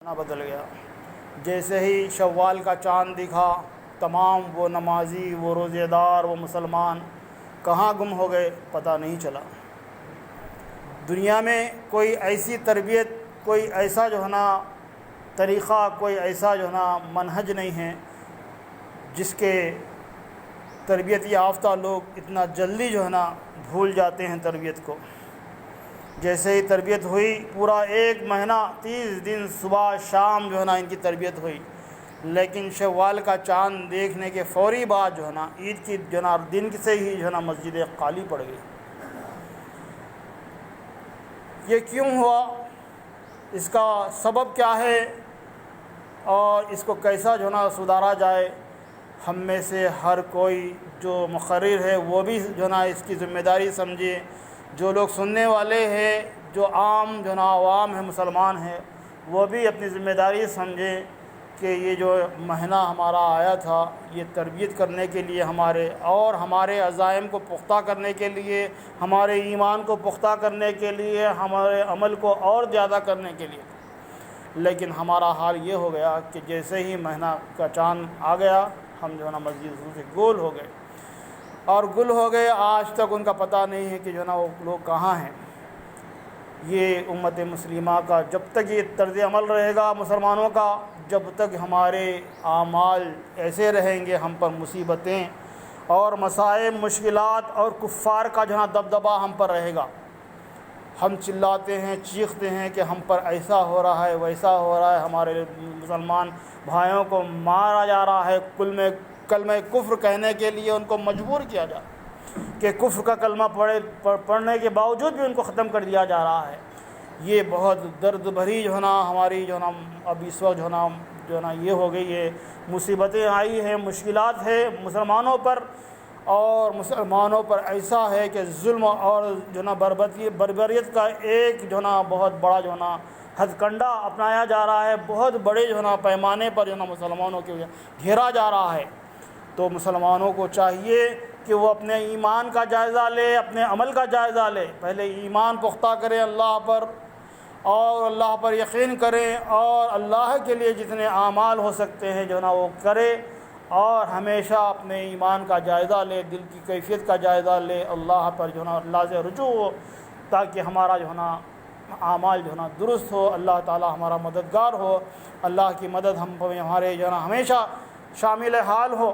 نہ بدل گیا۔ جیسے ہی شوال کا چاند دکھا، تمام وہ نمازی، وہ روزے دار، وہ مسلمان کہاں گم ہو گئے پتہ نہیں چلا۔ دنیا میں کوئی ایسی تربیت، کوئی ایسا طریقہ، کوئی ایسا منہج نہیں ہے جس کے تربیت یافتہ لوگ اتنا جلدی بھول جاتے ہیں تربیت کو۔ جیسے ہی تربیت ہوئی، پورا 1 مہینہ 30 دن صبح شام ان کی تربیت ہوئی، لیکن شوال کا چاند دیکھنے کے فوری بعد عید کی دن سے ہی مسجدیں خالی پڑ گئی۔ یہ کیوں ہوا؟ اس کا سبب کیا ہے اور اس کو کیسا سدھارا جائے؟ ہم میں سے ہر کوئی جو مقرر ہے وہ بھی اس کی ذمہ داری سمجھے، جو لوگ سننے والے ہیں، جو عام عوام ہیں، مسلمان ہیں، وہ بھی اپنی ذمہ داری سمجھیں کہ یہ جو مہینہ ہمارا آیا تھا، یہ تربیت کرنے کے لیے ہمارے عزائم کو پختہ کرنے کے لیے، ہمارے ایمان کو پختہ کرنے کے لیے، ہمارے عمل کو اور زیادہ کرنے کے لیے۔ لیکن ہمارا حال یہ ہو گیا کہ جیسے ہی مہینہ کا چاند آ گیا، ہم مسجد سے گول ہو گئے، اور گل ہو گئے۔ آج تک ان کا پتہ نہیں ہے کہ وہ لوگ کہاں ہیں۔ یہ امت مسلمہ کا جب تک یہ طرز عمل رہے گا مسلمانوں کا، جب تک ہمارے اعمال ایسے رہیں گے، ہم پر مصیبتیں اور مصائب، مشکلات اور کفار کا دبدبہ ہم پر رہے گا۔ ہم چلاتے ہیں، چیختے ہیں کہ ہم پر ایسا ہو رہا ہے، ویسا ہو رہا ہے، ہمارے مسلمان بھائیوں کو مارا جا رہا ہے، کلمہ کفر کہنے کے لیے ان کو مجبور کیا جا رہا ہے کہ کفر کا کلمہ پڑھنے کے باوجود بھی ان کو ختم کر دیا جا رہا ہے۔ یہ بہت درد بھری ہماری اب اس وقت یہ ہو گئی ہے، مصیبتیں آئی ہیں، مشکلات ہے مسلمانوں پر، اور مسلمانوں پر ایسا ہے کہ ظلم اور بربریت کا ایک بہت بڑا ہتھ کنڈا اپنایا جا رہا ہے، بہت بڑے پیمانے پر مسلمانوں کے گھیرا جا رہا ہے۔ تو مسلمانوں کو چاہیے کہ وہ اپنے ایمان کا جائزہ لے، اپنے عمل کا جائزہ لے، پہلے ایمان پختہ کریں اللہ پر، اور اللہ پر یقین کریں، اور اللہ کے لیے جتنے اعمال ہو سکتے ہیں وہ کرے، اور ہمیشہ اپنے ایمان کا جائزہ لے، دل کی کیفیت کا جائزہ لے، اللہ پر اللہ سے رجوع ہو، تاکہ ہمارا اعمال درست ہو، اللہ تعالی ہمارا مددگار ہو۔ اللہ کی مدد ہمارے ہمیشہ شامل حال ہو۔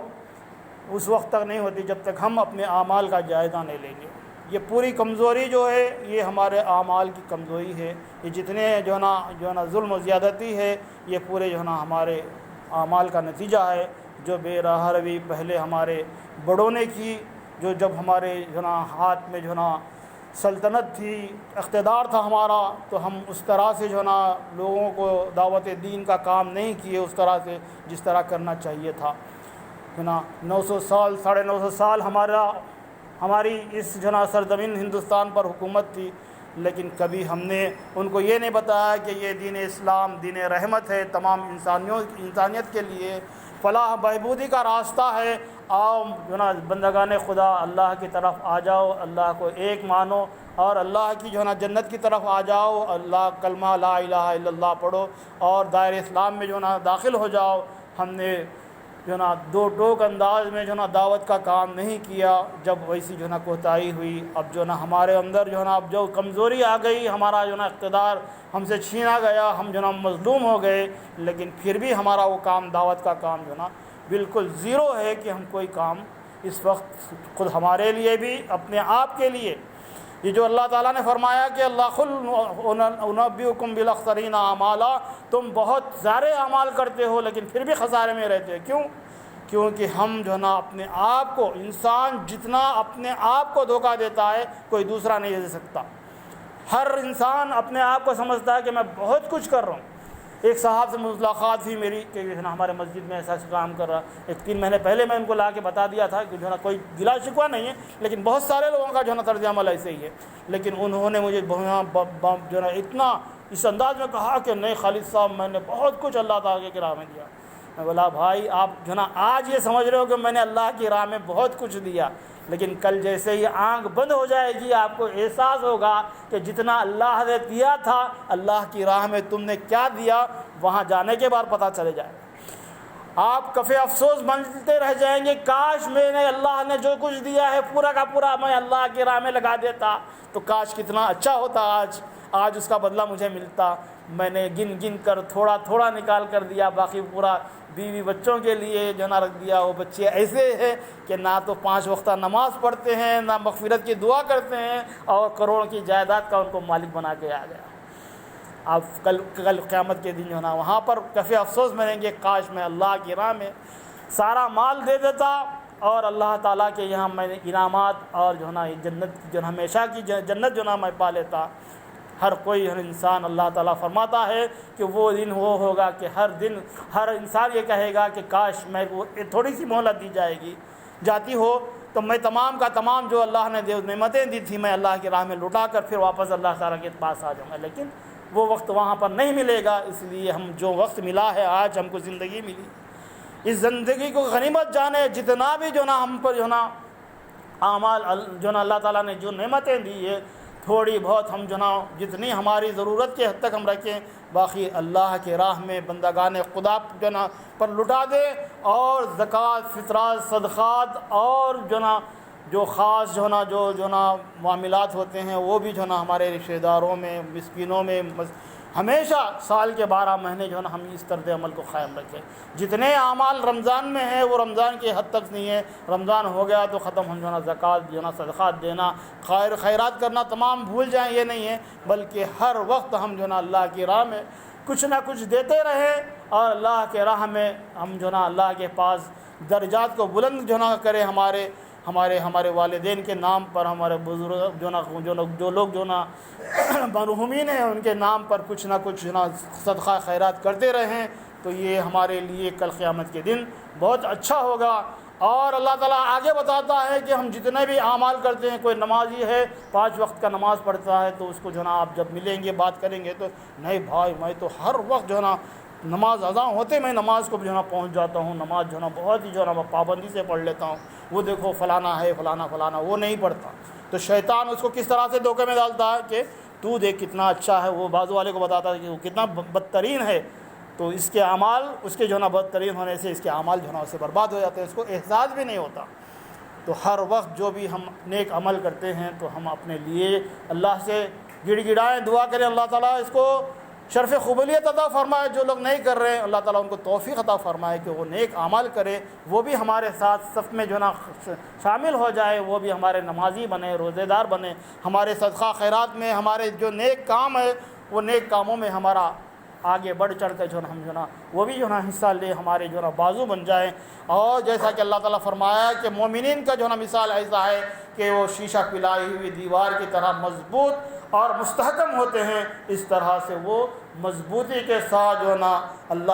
اس وقت تک نہیں ہوتی جب تک ہم اپنے اعمال کا جائزہ نہیں لیں گے۔ یہ پوری کمزوری ہے، یہ ہمارے اعمال کی کمزوری ہے۔ یہ جتنے ظلم و زیادتی ہے، یہ پورے ہمارے اعمال کا نتیجہ ہے، جو بے راہ روی پہلے ہمارے بڑوں نے کی، جب ہمارے ہاتھ میں سلطنت تھی، اقتدار تھا ہمارا، تو ہم اس طرح سے لوگوں کو دعوت دین کا کام نہیں کیے اس طرح سے جس طرح کرنا چاہیے تھا۔ 900 سال 950 سال ہماری اس سرزمین ہندوستان پر حکومت تھی، لیکن کبھی ہم نے ان کو یہ نہیں بتایا کہ یہ دین اسلام دین رحمت ہے، تمام انسانیت کے لیے فلاح بہبودی کا راستہ ہے۔ آؤ بندگان خدا، اللہ کی طرف آ جاؤ، اللہ کو ایک مانو، اور اللہ کی جنت کی طرف آ جاؤ، اللہ کلمہ لا الہ الا اللہ پڑھو، اور دائرہ اسلام میں داخل ہو جاؤ۔ ہم نے دو ٹوک انداز میں دعوت کا کام نہیں کیا۔ جب ویسی کوتاہی ہوئی، اب ہمارے اندر اب جو کمزوری آ گئی، ہمارا اقتدار ہم سے چھینا گیا، ہم مظلوم ہو گئے، لیکن پھر بھی ہمارا وہ کام، دعوت کا کام بالکل زیرو ہے کہ ہم کوئی کام اس وقت خود ہمارے لیے بھی، اپنے آپ کے لیے، یہ جو اللہ تعالیٰ نے فرمایا کہ اللہ قل انبئکم بالاخسرین اعمالا، تم بہت سارے اعمال کرتے ہو لیکن پھر بھی خسارے میں رہتے ہو۔ کیونکہ ہم اپنے آپ کو، انسان جتنا اپنے آپ کو دھوکہ دیتا ہے کوئی دوسرا نہیں دے سکتا۔ ہر انسان اپنے آپ کو سمجھتا ہے کہ میں بہت کچھ کر رہا ہوں۔ ایک صاحب سے ملاقات تھی میری کہ ہمارے مسجد میں ایسا کام کر رہا، 3 مہینے پہلے میں ان کو لا کے بتا دیا تھا کہ کوئی گلا شکوہ نہیں ہے، لیکن بہت سارے لوگوں کا طرز عمل ایسے ہی ہے۔ لیکن انہوں نے مجھے اتنا اس انداز میں کہا کہ نہیں خالد صاحب، میں نے بہت کچھ اللہ تعالیٰ کی راہ میں دیا۔ میں بولا بھائی، آپ آج یہ سمجھ رہے ہو کہ میں نے اللہ کی راہ میں بہت کچھ دیا، لیکن کل جیسے ہی آنکھ بند ہو جائے گی آپ کو احساس ہوگا کہ جتنا اللہ نے دیا تھا، اللہ کی راہ میں تم نے کیا دیا، وہاں جانے کے بعد پتہ چلے جائے۔ آپ کفِ افسوس بنتے رہ جائیں گے، کاش میں نے اللہ نے جو کچھ دیا ہے پورا کا پورا میں اللہ کی راہ میں لگا دیتا تو کاش کتنا اچھا ہوتا، آج اس کا بدلہ مجھے ملتا۔ میں نے گن گن کر تھوڑا تھوڑا نکال کر دیا، باقی پورا بیوی بچوں کے لیے جو نہ رکھ دیا۔ وہ بچے ایسے ہیں کہ نہ تو 5 وقتہ نماز پڑھتے ہیں، نہ مغفرت کی دعا کرتے ہیں، اور کروڑوں کی جائیداد کا ان کو مالک بنا کے آ گیا۔ آپ کل قیامت کے دن جو ہے نا وہاں پر کفِ افسوس مریں گے، کاش میں اللہ کی راہ میں سارا مال دے دیتا اور اللہ تعالیٰ کے یہاں میں نے انعامات اور جو ہے نا جنت جو ہمیشہ کی جنت جو نا میں پا لیتا۔ ہر کوئی ہر انسان، اللہ تعالیٰ فرماتا ہے کہ وہ دن وہ ہوگا کہ ہر انسان یہ کہے گا کہ کاش میں کو تھوڑی سی مہلت دی جاتی ہو تو میں تمام کا تمام جو اللہ نے نعمتیں دی تھی میں اللہ کی راہ میں لٹا کر پھر واپس اللہ تعالیٰ کے پاس آ جاؤں گا، لیکن وہ وقت وہاں پر نہیں ملے گا۔ اس لیے ہم جو وقت ملا ہے، آج ہم کو زندگی ملی، اس زندگی کو غنیمت جانے، جتنا بھی جو نا ہم پر جو نا اعمال جو نا اللہ تعالیٰ نے جو نعمتیں دی ہے، تھوڑی بہت ہم جو نا جتنی ہماری ضرورت کے حد تک ہم رکھیں، باقی اللہ کے راہ میں بندگان خدا جو نا پر لٹا دے، اور زکوٰۃ، فطرات، صدقات اور جو نا جو خاص جو نا معاملات ہوتے ہیں وہ بھی جو نا ہمارے رشتہ داروں میں، مسکینوں میں ہمیشہ سال کے 12 مہینے جو ہے نا ہم اس طرز عمل کو قائم رکھیں۔ جتنے اعمال رمضان میں ہیں وہ رمضان کے حد تک نہیں ہے، رمضان ہو گیا تو ختم، ہم جو ہے نا زکوٰۃ جو ہے نا صدقات دینا، خیرات کرنا تمام بھول جائیں، یہ نہیں ہے، بلکہ ہر وقت ہم جو ہے نا اللہ کی راہ میں کچھ نہ کچھ دیتے رہیں، اور اللہ کے راہ میں ہم جو ہے نا اللہ کے پاس درجات کو بلند جو ہے نا کریں، ہمارے والدین کے نام پر، ہمارے بزرگ جو لوگ جو نا مرحومین ہیں ان کے نام پر کچھ نہ کچھ نا صدقہ خیرات کرتے رہیں، تو یہ ہمارے لیے کل قیامت کے دن بہت اچھا ہوگا۔ اور اللہ تعالیٰ آگے بتاتا ہے کہ ہم جتنے بھی اعمال کرتے ہیں، کوئی نمازی ہے 5 وقت کا نماز پڑھتا ہے تو اس کو جو ہے نا آپ جب ملیں گے بات کریں گے تو نہیں بھائی میں تو ہر وقت جو ہے نا نماز اذان ہوتے میں نماز کو جو ہے نا پہنچ جاتا ہوں، نماز جو ہے نا بہت ہی جو ہے نا پابندی سے پڑھ لیتا ہوں، وہ دیکھو فلانا ہے فلانا وہ نہیں پڑھتا۔ تو شیطان اس کو کس طرح سے دھوکے میں ڈالتا ہے کہ تو دیکھ کتنا اچھا ہے، وہ بازو والے کو بتاتا ہے کہ وہ کتنا بدترین ہے، تو اس کے اعمال اس کے جو ہے نا بدترین ہونے سے اس کے اعمال جو ہے نا اس سے برباد ہو جاتے ہیں، اس کو احساس بھی نہیں ہوتا۔ تو ہر وقت جو بھی ہم نیک عمل کرتے ہیں تو ہم اپنے لیے اللہ سے گڑ گڑائیں، دعا کریں اللہ تعالیٰ اس کو شرف قبولیت عطا فرمائے۔ جو لوگ نہیں کر رہے ہیں اللہ تعالیٰ ان کو توفیق عطا فرمائے کہ وہ نیک اعمال کرے، وہ بھی ہمارے ساتھ صف میں جو نا شامل ہو جائے، وہ بھی ہمارے نمازی بنے، روزے دار بنے، ہمارے صدقہ خیرات میں، ہمارے جو نیک کام ہے وہ نیک کاموں میں ہمارا آگے بڑھ چڑھ کر جو ہم جو نا وہ بھی جو نا حصہ لے، ہمارے جو نا بازو بن جائیں۔ اور جیسا کہ اللہ تعالیٰ فرمایا کہ مومنین کا جو نا مثال ایسا ہے کہ وہ شیشہ پلائی ہوئی دیوار کی طرح مضبوط اور مستحکم ہوتے ہیں، اس طرح سے وہ مضبوطی کے ساتھ جو نا اللہ